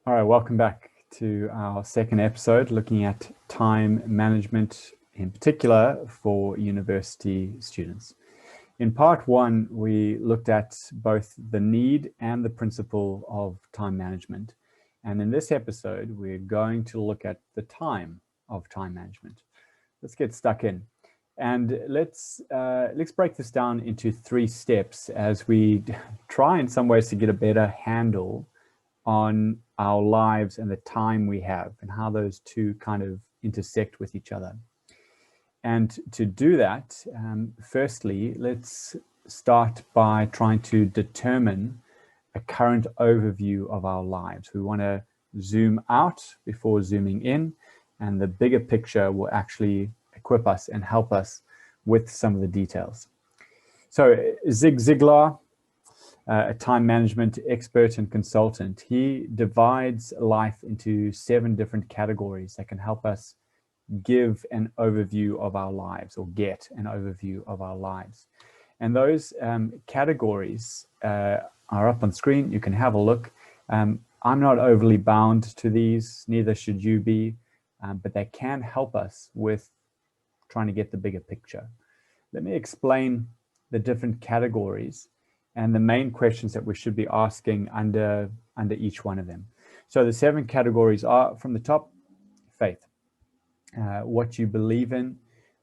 All right, welcome back to our second episode looking at time management, in particular for university students. In part one, we looked at both the need and the principle of time management. And in this episode, we're going to look at the time of time management. Let's get stuck in. And let's break this down into 3 steps as we try in some ways to get a better handle on our lives and the time we have and how those two kind of intersect with each other. And to do that, firstly, let's start by trying to determine a current overview of our lives. We want to zoom out before zooming in, and the bigger picture will actually equip us and help us with some of the details. So Zig Ziglar, a time management expert and consultant, he divides life into 7 different categories that can help us give an overview of our lives or get an overview of our lives. And those categories are up on screen. You can have a look. I'm not overly bound to these, neither should you be, but they can help us with trying to get the bigger picture. Let me explain the different categories and the main questions that we should be asking under each one of them. So the 7 categories are, from the top, faith, what you believe in,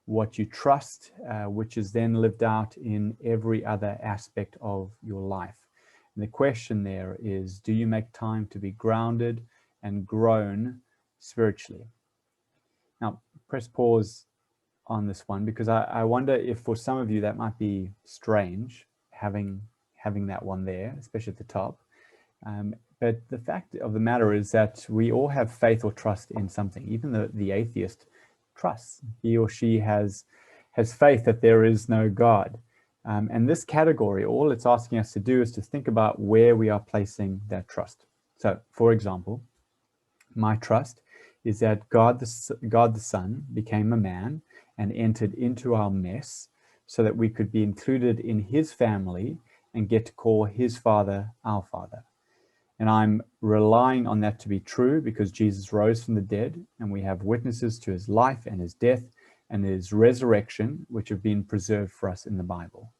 what you trust, which is then lived out in every other aspect of your life. And the question there is, do you make time to be grounded and grown spiritually? Now, press pause on this one, because I wonder if for some of you that might be strange, having that one there, especially at the top. But the fact of the matter is that we all have faith or trust in something. Even the atheist trusts. He or she has faith that there is no God. And this category, all it's asking us to do is to think about where we are placing that trust. So, for example, my trust is that God the Son became a man and entered into our mess so that we could be included in his family and get to call his Father our Father. And I'm relying on that to be true because Jesus rose from the dead, and we have witnesses to his life and his death and his resurrection, which have been preserved for us in the Bible.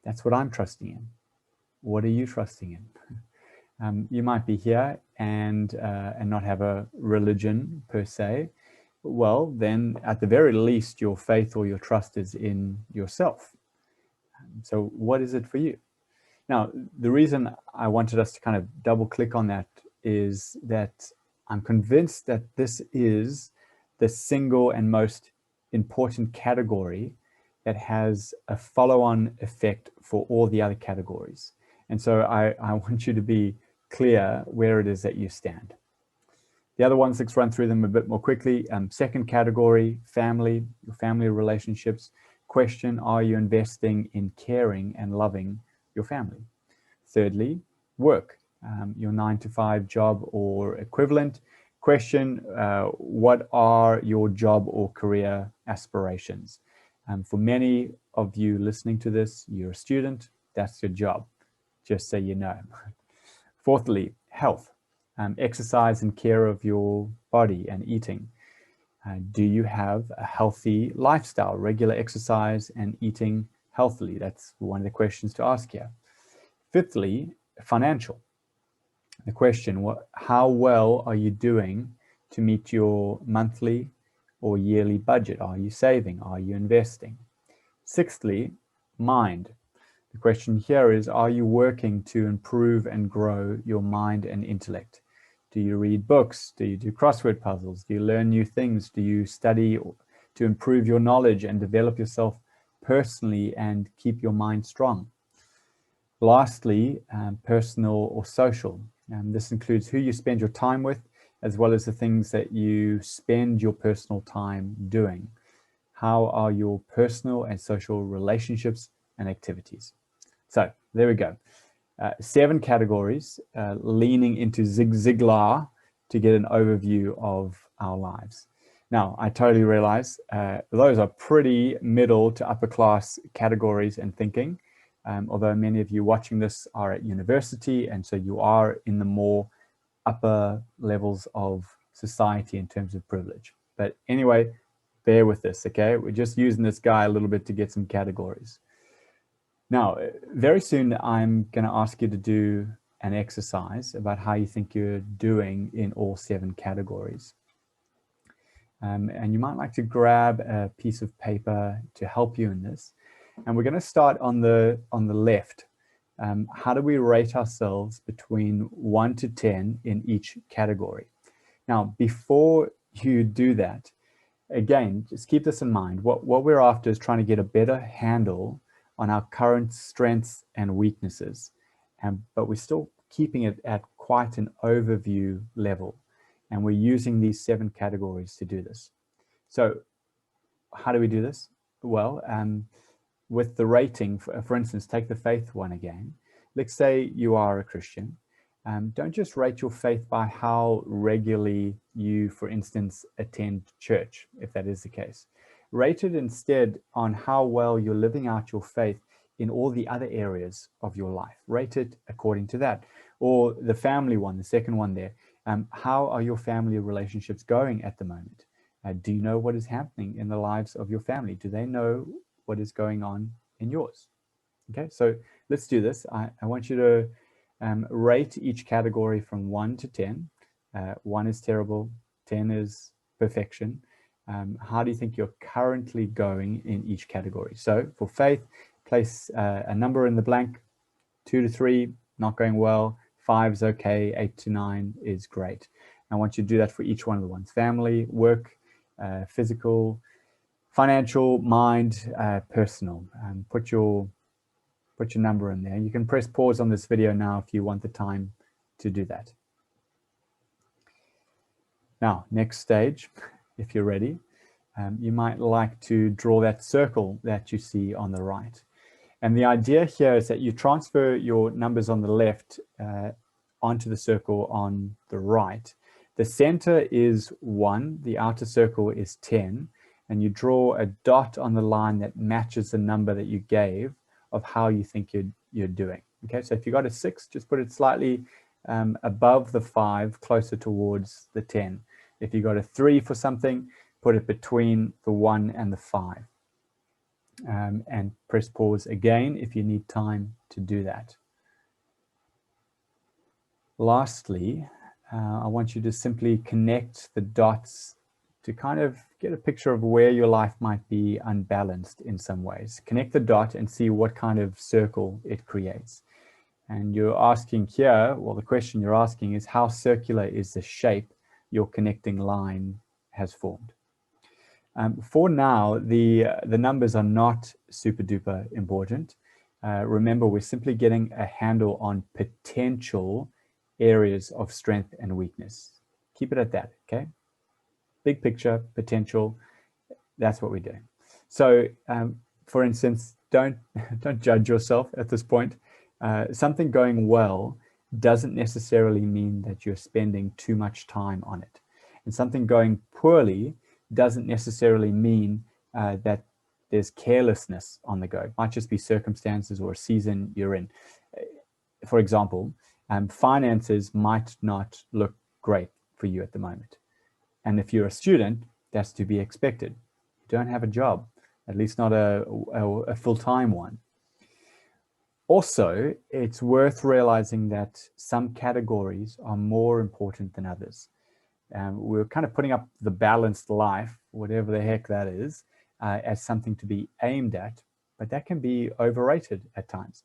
That's what I'm trusting in. What are you trusting in? You might be here and not have a religion per se. Well, then at the very least, your faith or your trust is in yourself. So what is it for you? Now, the reason I wanted us to kind of double click on that is that I'm convinced that this is the single and most important category that has a follow-on effect for all the other categories. And so I want you to be clear where it is that you stand. The other ones, let's run through them a bit more quickly. Second category, family, your family relationships. Question, are you investing in caring and loving your family? Thirdly, work, your 9-to-5 job or equivalent. Question, what are your job or career aspirations? For many of you listening to this, you're a student, that's your job, just so you know. Fourthly, health, exercise and care of your body and eating. Do you have a healthy lifestyle, regular exercise and eating healthily? That's one of the questions to ask here. Fifthly, financial. The question, how well are you doing to meet your monthly or yearly budget? Are you saving? Are you investing? Sixthly, mind. The question here is, are you working to improve and grow your mind and intellect? Do you read books? Do you do crossword puzzles? Do you learn new things? Do you study to improve your knowledge and develop yourself personally and keep your mind strong? Lastly, personal or social. This includes who you spend your time with, as well as the things that you spend your personal time doing. How are your personal and social relationships and activities? So there we go. 7 categories, leaning into Zig Ziglar to get an overview of our lives. Now, I totally realize those are pretty middle to upper class categories and thinking, although many of you watching this are at university, and so you are in the more upper levels of society in terms of privilege. But anyway, bear with this, okay? We're just using this guy a little bit to get some categories. Now, very soon I'm going to ask you to do an exercise about how you think you're doing in all 7 categories. And you might like to grab a piece of paper to help you in this. And we're going to start on the left. How do we rate ourselves between 1 to 10 in each category? Now, before you do that, again, just keep this in mind. What we're after is trying to get a better handle on our current strengths and weaknesses, but we're still keeping it at quite an overview level. And we're using these 7 categories to do this. So how do we do this? Well, with the rating, for instance, take the faith one again. Let's say you are a Christian. Don't just rate your faith by how regularly you, for instance, attend church, if that is the case. Rate it instead on how well you're living out your faith in all the other areas of your life. Rate it according to that. Or the family one, the second one there. How are your family relationships going at the moment? Do you know what is happening in the lives of your family? Do they know what is going on in yours? Okay, so let's do this. I want you to rate each category from 1 to 10. 1 is terrible, 10 is perfection. How do you think you're currently going in each category? So for faith, place a number in the blank. 2 to 3, not going well. 5 is okay. 8 to 9 is great. I want you to do that for each one of the ones. Family, work, physical, financial, mind, personal. Put your number in there. You can press pause on this video now if you want the time to do that. Now, next stage, if you're ready, you might like to draw that circle that you see on the right. And the idea here is that you transfer your numbers on the left onto the circle on the right. The center is 1, the outer circle is 10, and you draw a dot on the line that matches the number that you gave of how you think you're doing. Okay, so if you got a 6, just put it slightly above the 5, closer towards the 10. If you got a 3 for something, put it between the 1 and the 5. And press pause again if you need time to do that. Lastly, I want you to simply connect the dots to kind of get a picture of where your life might be unbalanced in some ways. Connect the dot and see what kind of circle it creates. And you're asking here, well, the question you're asking is how circular is the shape your connecting line has formed? For now, the numbers are not super duper important. Remember, we're simply getting a handle on potential areas of strength and weakness. Keep it at that, okay? Big picture, potential, that's what we're doing. So, for instance, don't judge yourself at this point. Something going well doesn't necessarily mean that you're spending too much time on it. And something going poorly doesn't necessarily mean that there's carelessness on the go. It might just be circumstances or a season you're in. For example, finances might not look great for you at the moment. And if you're a student, that's to be expected. You don't have a job, at least not a full-time one. Also, it's worth realizing that some categories are more important than others. We're kind of putting up the balanced life, whatever the heck that is, as something to be aimed at, but that can be overrated at times.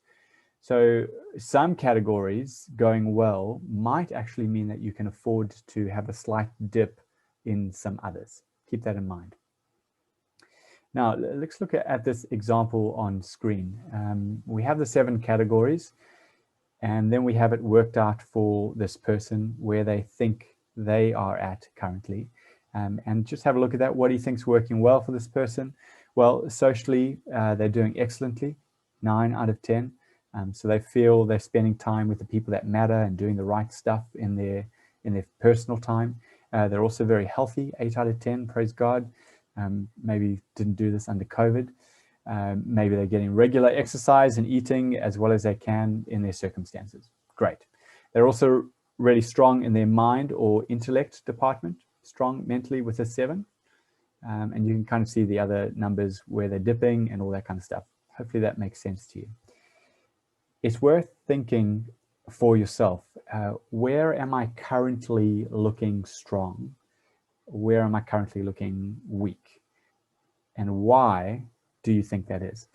So some categories going well might actually mean that you can afford to have a slight dip in some others. Keep that in mind. Now, let's look at this example on screen. We have the 7 categories, and then we have it worked out for this person where they think they are at currently. And just have a look at that. What do you think is working well for this person? Well, socially, they're doing excellently, 9 out of 10. So they feel they're spending time with the people that matter and doing the right stuff in their personal time. They're also very healthy, 8 out of 10, praise God. Maybe didn't do this under COVID. Maybe they're getting regular exercise and eating as well as they can in their circumstances. Great. They're also really strong in their mind or intellect department, strong mentally with a 7. And you can kind of see the other numbers where they're dipping and all that kind of stuff. Hopefully that makes sense to you. It's worth thinking for yourself, where am I currently looking strong? Where am I currently looking weak? And why do you think that is?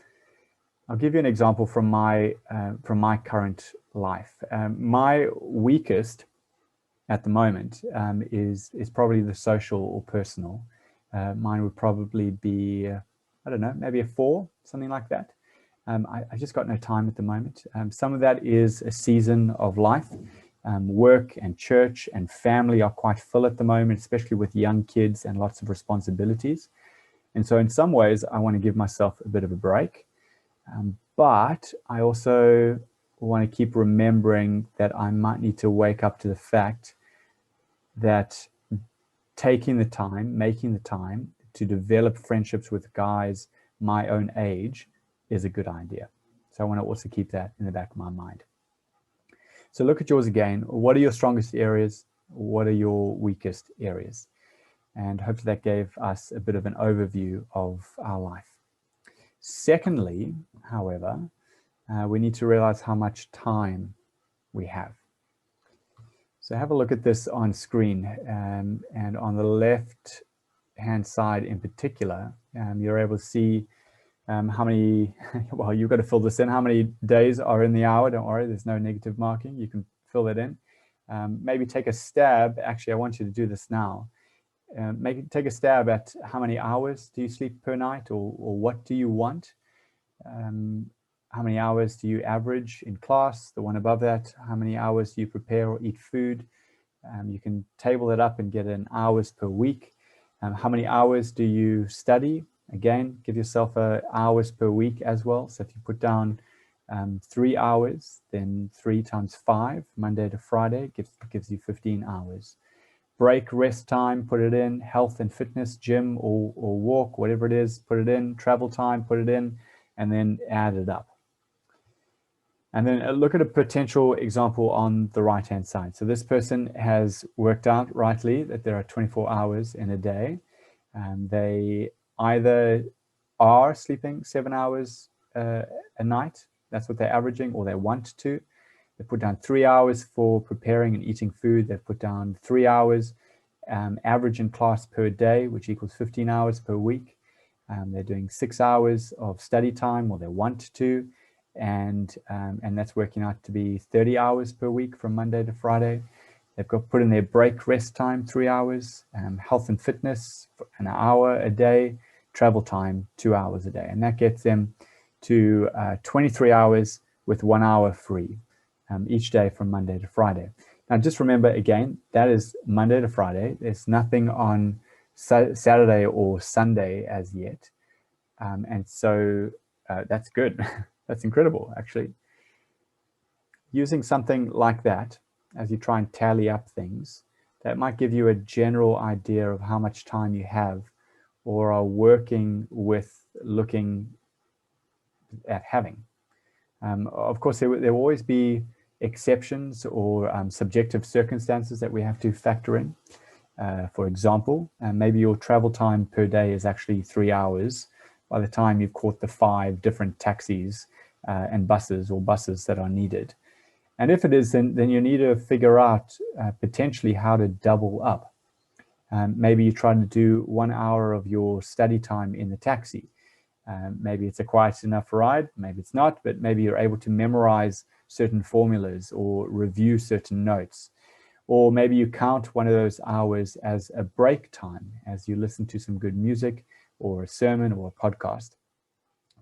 I'll give you an example from my current life. My weakest at the moment is probably the social or personal. Mine would probably be, I don't know, maybe a 4, something like that. I just got no time at the moment. Some of that is a season of life. Work and church and family are quite full at the moment, especially with young kids and lots of responsibilities. And so in some ways, I want to give myself a bit of a break. But I also want to keep remembering that I might need to wake up to the fact that taking the time, making the time to develop friendships with guys my own age is a good idea. So I want to also keep that in the back of my mind. So look at yours again. What are your strongest areas? What are your weakest areas? And hopefully that gave us a bit of an overview of our life. Secondly, however, we need to realize how much time we have. So have a look at this on screen, and on the left hand side in particular, you're able to see how many, well, you've got to fill this in, how many days are in the hour. Don't worry, there's no negative marking. You can fill that in. Maybe take a stab. Actually, I want you to do this now. Take a stab at how many hours do you sleep per night, or what do you want? How many hours do you average in class? The one above that, how many hours do you prepare or eat food? You can table it up and get in hours per week. How many hours do you study? Again, give yourself hours per week as well. So if you put down 3 hours, then 3 times 5, Monday to Friday, gives you 15 hours. Break, rest time, put it in. Health and fitness, gym or walk, whatever it is, put it in. Travel time, put it in, and then add it up. And then look at a potential example on the right-hand side. So this person has worked out rightly that there are 24 hours in a day. They either are sleeping 7 hours a night, that's what they're averaging, or they want to. They put down 3 hours for preparing and eating food. They've put down 3 hours average in class per day, which equals 15 hours per week. They're doing 6 hours of study time, or they want to, and that's working out to be 30 hours per week from Monday to Friday. They've got put in their break, rest time, 3 hours, health and fitness, an hour a day, travel time, 2 hours a day. And that gets them to 23 hours with 1 hour free each day from Monday to Friday. Now, just remember, again, that is Monday to Friday. There's nothing on Saturday or Sunday as yet. And so that's good. That's incredible, actually. Using something like that, as you try and tally up things, that might give you a general idea of how much time you have or are working with looking at having. Of course, there will always be exceptions or subjective circumstances that we have to factor in. For example, maybe your travel time per day is actually 3 hours by the time you've caught the 5 different taxis and buses that are needed. And if it is, then you need to figure out potentially how to double up. Maybe you try to do 1 hour of your study time in the taxi. Maybe it's a quiet enough ride, maybe it's not, but maybe you're able to memorize certain formulas or review certain notes. Or maybe you count one of those hours as a break time as you listen to some good music or a sermon or a podcast.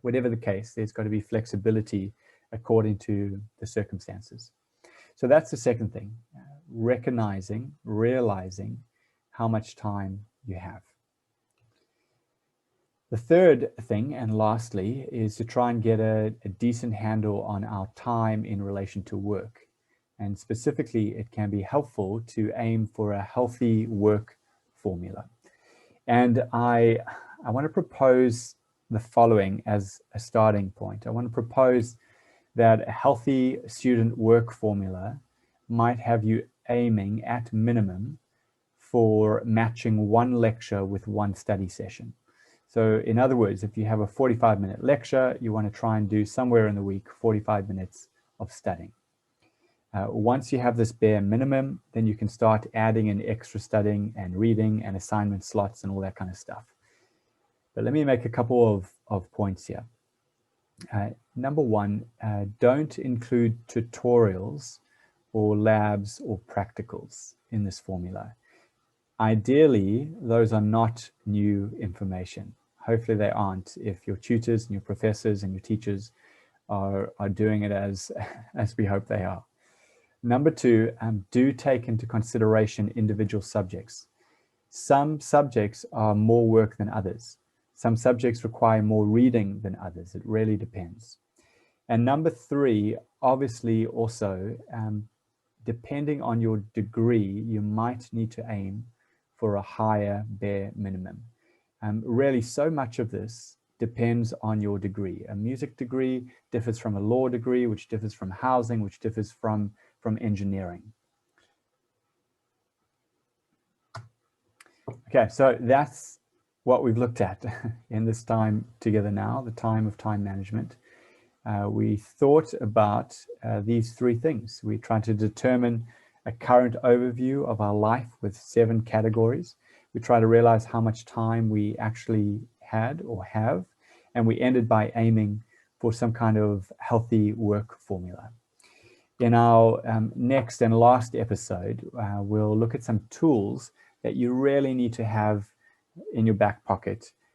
Whatever the case, there's got to be flexibility according to the circumstances. So that's the second thing, realizing how much time you have. The third thing, and lastly, is to try and get a decent handle on our time in relation to work. And specifically, it can be helpful to aim for a healthy work formula. And I want to propose the following as a starting point. I want to propose that a healthy student work formula might have you aiming at minimum for matching one lecture with one study session. So in other words, if you have a 45-minute lecture, you want to try and do somewhere in the week 45 minutes of studying. Once you have this bare minimum, then you can start adding in extra studying and reading and assignment slots and all that kind of stuff. But let me make a couple of points here. Number one, don't include tutorials or labs or practicals in this formula. Ideally, those are not new information. Hopefully they aren't if your tutors and your professors and your teachers are doing it as we hope they are. Number two, do take into consideration individual subjects. Some subjects are more work than others. Some subjects require more reading than others. It really depends. And number three, obviously also, depending on your degree, you might need to aim for a higher bare minimum. Really, so much of this depends on your degree. A music degree differs from a law degree, which differs from housing, which differs from engineering. Okay, so that's what we've looked at in this time together now, the time of time management. We thought about these three things. We tried to determine a current overview of our life with 7 categories. We tried to realize how much time we actually had or have, and we ended by aiming for some kind of healthy work formula. In our next and last episode, we'll look at some tools that you really need to have in your back pocket